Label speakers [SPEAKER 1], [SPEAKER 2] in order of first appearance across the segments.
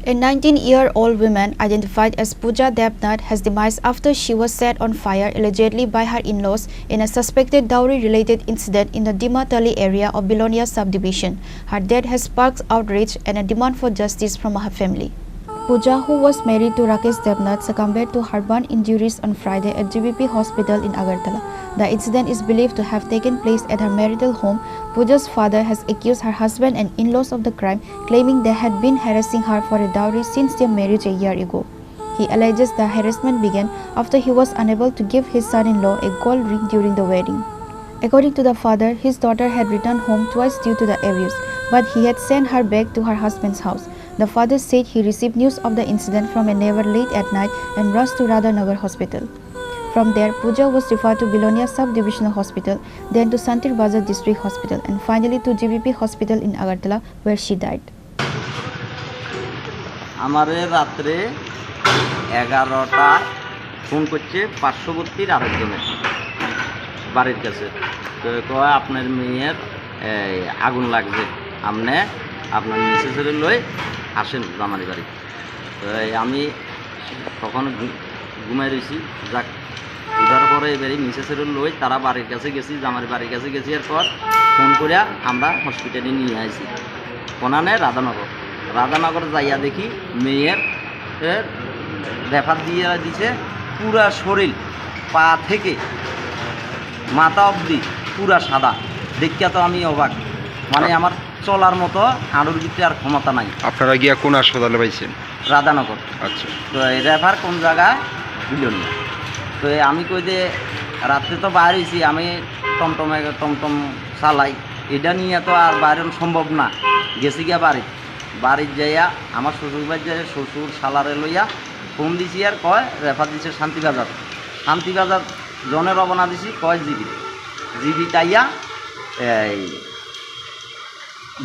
[SPEAKER 1] A 19-year-old woman identified as Pooja Debnath has demised after she was set on fire allegedly by her in-laws in a suspected dowry-related incident in the Dimatali area of Bilonia subdivision. Her death has sparked outrage and a demand for justice from her family. Pooja, who was married to Rakesh Debnath, succumbed to her burn injuries on Friday at GBP Hospital in Agartala. The incident is believed to have taken place at her marital home. Pooja's father has accused her husband and in-laws of the crime, claiming they had been harassing her for a dowry since their marriage a year ago. He alleges the harassment began after he was unable to give his son-in-law a gold ring during the wedding. According to the father, his daughter had returned home twice due to the abuse, but he had sent her back to her husband's house. The father said he received news of the incident from a neighbor late at night and rushed to Radhanagar Hospital. From there, Pooja was referred to Bilonia Sub-Divisional Hospital, then to Santir Bazar District Hospital, and finally to GBP Hospital in Agartala, where she died.
[SPEAKER 2] আমারে রাত্রে 11টা phone করছে পার্শ্ববর্তীর আরেকজনের বাড়ির কাছে, তো কয় আপনার মেয়ের আগুন লাগছে, আপনি আপনার মিসেসের লই আসেন জামারি বাড়ি। তো আমি তখন ঘুমাই রয়েছি, যাক উঠার পরে এবারে মিসেসের লই তারা বাড়ির কাছে গেছি, জামারি বাড়ির কাছে গেছি। এরপর ফোন করিয়া আমরা হসপিটালে নিয়ে আসি, কোনানে রাধানগর যাইয়া দেখি মেয়ের রেফার দিয়ে দিছে, পুরা শরীর পা থেকে মাথা অবধি পুরা সাদা। দেখিয়া তো আমি অবাক, মানে আমার চলার মতো হাঁড়ুর ভিতরে আর ক্ষমতা নাই।
[SPEAKER 3] আপনারা গিয়া কোন হাসপাতালে পাইছেন?
[SPEAKER 2] রাধানগর।
[SPEAKER 3] আচ্ছা,
[SPEAKER 2] তো এই রেফার কোন জায়গায় বিলোনিয়া। তো আমি কই যে রাত্রে তো বাইর হয়েছি, আমি টমটম চালাই, এটা নিয়ে তো আর বাইরন সম্ভব না। গেছি গিয়া বাড়ির যাইয়া আমার শ্বশুর বাড়ি যাই, শ্বশুর শালারে লইয়া ফোন দিছি, আর কয় রেফার দিছে শান্তিবাজার জনে রবানা দিছি, কয় জিবি তাইয়া এই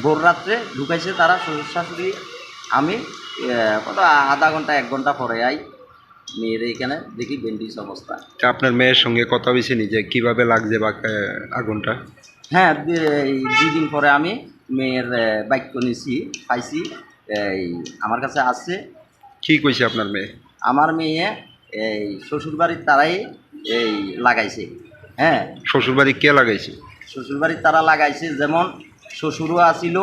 [SPEAKER 2] ভোর রাত্রে ঢুকাইছে তারা শ্বশুর শাশুড়ি। আমি কত আধা ঘন্টা 1 ঘন্টা পরে আই মেয়ের এইখানে দেখি বেন্ডিস অবস্থা।
[SPEAKER 3] আপনার মেয়ের সঙ্গে কথা হয়েছে যে কীভাবে লাগছে বা আগুনটা?
[SPEAKER 2] হ্যাঁ, 2 দিন পরে আমি মেয়ের বাক্য নিছি, পাইছি, আমার কাছে আসছে।
[SPEAKER 3] কী কইছে আপনার মেয়ে?
[SPEAKER 2] আমার মেয়ে এই শ্বশুরবাড়ির তারাই লাগাইছে। হ্যাঁ,
[SPEAKER 3] শ্বশুরবাড়ি কে লাগাইছে?
[SPEAKER 2] শ্বশুরবাড়ির তারা লাগাইছে, যেমন শ্বশুরও আসিল,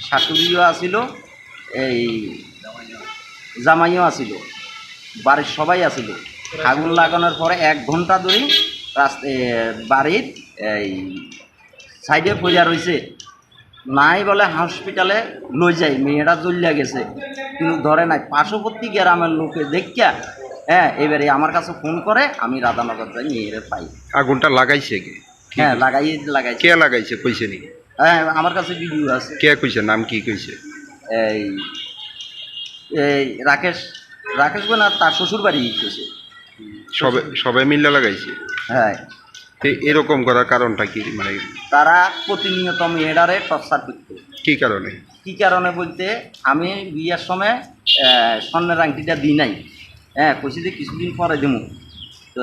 [SPEAKER 2] শাশুড়িও আসিল, এই জামাইও আসিল, বাড়ির সবাই আসিল। আগুন লাগানোর পরে 1 ঘন্টা ধরে বাড়ির এই সাইডে পড়িয়া রয়েছে, নাই বলে হসপিটালে লই যাই, মেয়েটা জ্বলিয়া গেছে, কিন্তু ধরে নাই। পার্শ্ববর্তী গ্রামের লোকে দেখিয়া এবারে আমার কাছে ফোন করে, আমি রাধানগর যাই, মেয়েরে পাই।
[SPEAKER 3] আগুনটা লাগাইছে কে?
[SPEAKER 2] হ্যাঁ, লাগাইছে।
[SPEAKER 3] কে লাগাইছে কইছে নি?
[SPEAKER 2] হ্যাঁ, আমার কাছে ভিডিও আছে।
[SPEAKER 3] কে কইছে? নাম কি কইছে?
[SPEAKER 2] এই রাকেশ না, তার শ্বশুর বাড়ি কইছে।
[SPEAKER 3] সবাই মিলে লাগাইছে?
[SPEAKER 2] হ্যাঁ।
[SPEAKER 3] এরকম করার কারণটা কি? মানে
[SPEAKER 2] তারা প্রতিনিয়ত মেয়েটারে টর্চার করত।
[SPEAKER 3] কি কারণে?
[SPEAKER 2] বলতে, আমি বিয়ের সময় স্বর্ণের আংটিটা দিই নাই, কইছি যে কিছুদিন পরে দেবো। তো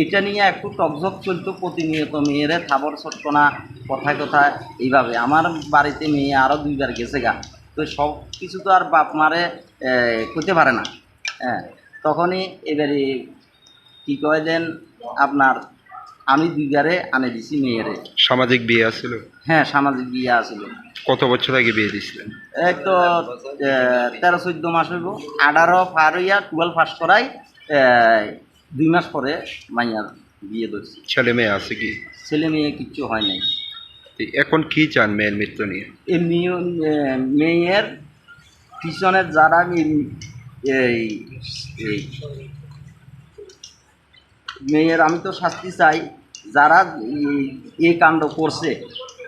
[SPEAKER 2] এটা নিয়ে একটু টকঝক চলতো, প্রতিনিয়ত মেয়েরে থাবর ছটকনা, কথায় এইভাবে। আমার বাড়িতে মেয়ে আরও 2বার গেছে গা, তো সব কিছু তো আর বাপ মারে করতে পারে না। তখনই এবারে কী কয় দেন আপনার, আমি 2বারে আনে দিছি মেয়েরে।
[SPEAKER 3] সামাজিক বিয়ে আসছিল? হ্যাঁ,
[SPEAKER 2] সামাজিক বিয়ে আসছিল।
[SPEAKER 3] কত বছর আগে বিয়ে দিছিলেন?
[SPEAKER 2] এই তো 13-14 মাস হইব। 18 পার হইয়া 12 পাস করাই 2 মাস পরে মাইয়ার বিয়ে ধরছি।
[SPEAKER 3] ছেলে মেয়ে আছে কি?
[SPEAKER 2] ছেলে মেয়ে কিচ্ছু হয় নাই।
[SPEAKER 3] এখন কি চান মেয়ের মৃত্যু নিয়ে?
[SPEAKER 2] এই মেয়ের পিছনের যারা মেয়ের, আমি তো শাস্তি চাই, যারা এই কাণ্ড করছে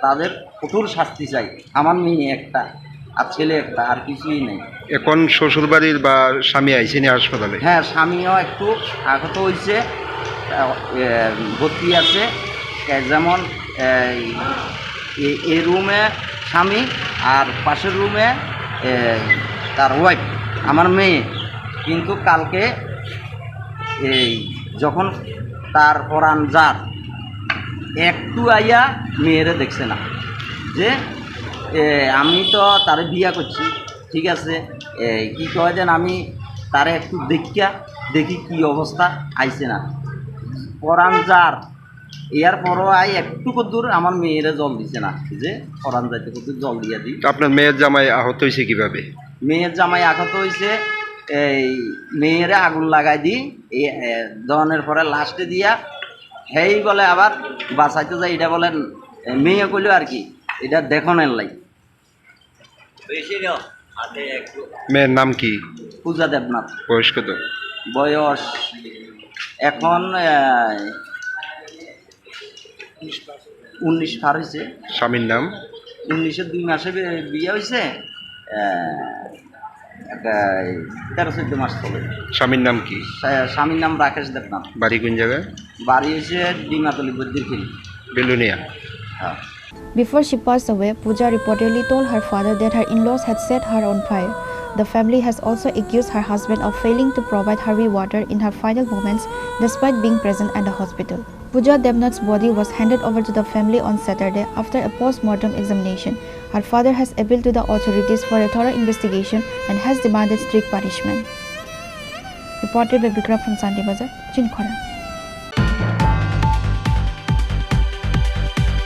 [SPEAKER 2] তাদের কঠোর শাস্তি চাই। আমার মেয়ে একটা আর ছেলে একটা, আর কিছুই নেই।
[SPEAKER 3] এখন শ্বশুরবাড়ির বা স্বামী আইসেনি হাসপাতালে?
[SPEAKER 2] হ্যাঁ, স্বামীও একটু আহত হয়েছে, ভর্তি আছে। যেমন এই রুমে স্বামী, আর পাশের রুমে তার ওয়াইফ, আমার মেয়ে। কিন্তু কালকে যখন তার পরাণ যার একটু আইয়া মেয়েরে দেখছে না, যে আমি তো তারে বিয়া করছি, ঠিক আছে, কি কয় যেন আমি তারে একটু দেখি কি অবস্থা আইছে না পরান যার এর পরও আই একটু কদ্দূর আমার মেয়েরা জল দিছে না যে পরান যাইতে কদ্দূর জল দিয়া দিই।
[SPEAKER 3] তো আপনার মেয়ের জামাই আহত হয়েছে কিভাবে?
[SPEAKER 2] মেয়ের জামাই আঘাত হয়েছে এই মেয়েরে আগুন লাগাই দিই এই দহনের পরে লাস্টে দিয়া হেই বলে আবার বাঁচাইতে যায় এটা বলেন মেয়ে কইল আর কি এটা দেখনের লাই।
[SPEAKER 3] মেয়ের নাম কি?
[SPEAKER 2] পূজা দেবনাথ।
[SPEAKER 3] বয়স কত?
[SPEAKER 2] বয়স এখন 19 পার হয়েছে।
[SPEAKER 3] স্বামীর নাম?
[SPEAKER 2] 19-এর 2 মাসে বিয়ে হয়েছে 13-14 মাস চলে।
[SPEAKER 3] স্বামীর নাম কি?
[SPEAKER 2] স্বামীর নাম রাকেশ দেবনাথ।
[SPEAKER 3] বাড়ি কোন জায়গায়?
[SPEAKER 2] বাড়ি হয়েছে ডিমাতলি বৈদ্যুতিক
[SPEAKER 3] বেলুনিয়া।
[SPEAKER 2] হ্যাঁ।
[SPEAKER 1] Before she passed away, Pooja reportedly told her father that her in-laws had set her on fire. The family has also accused her husband of failing to provide her with water in her final moments despite being present at the hospital. Pooja Debnath's body was handed over to the family on Saturday after a post-mortem examination. Her father has appealed to the authorities for a thorough investigation and has demanded strict punishment. Reported by Bikram from Sandi Bazar, Chinkhora.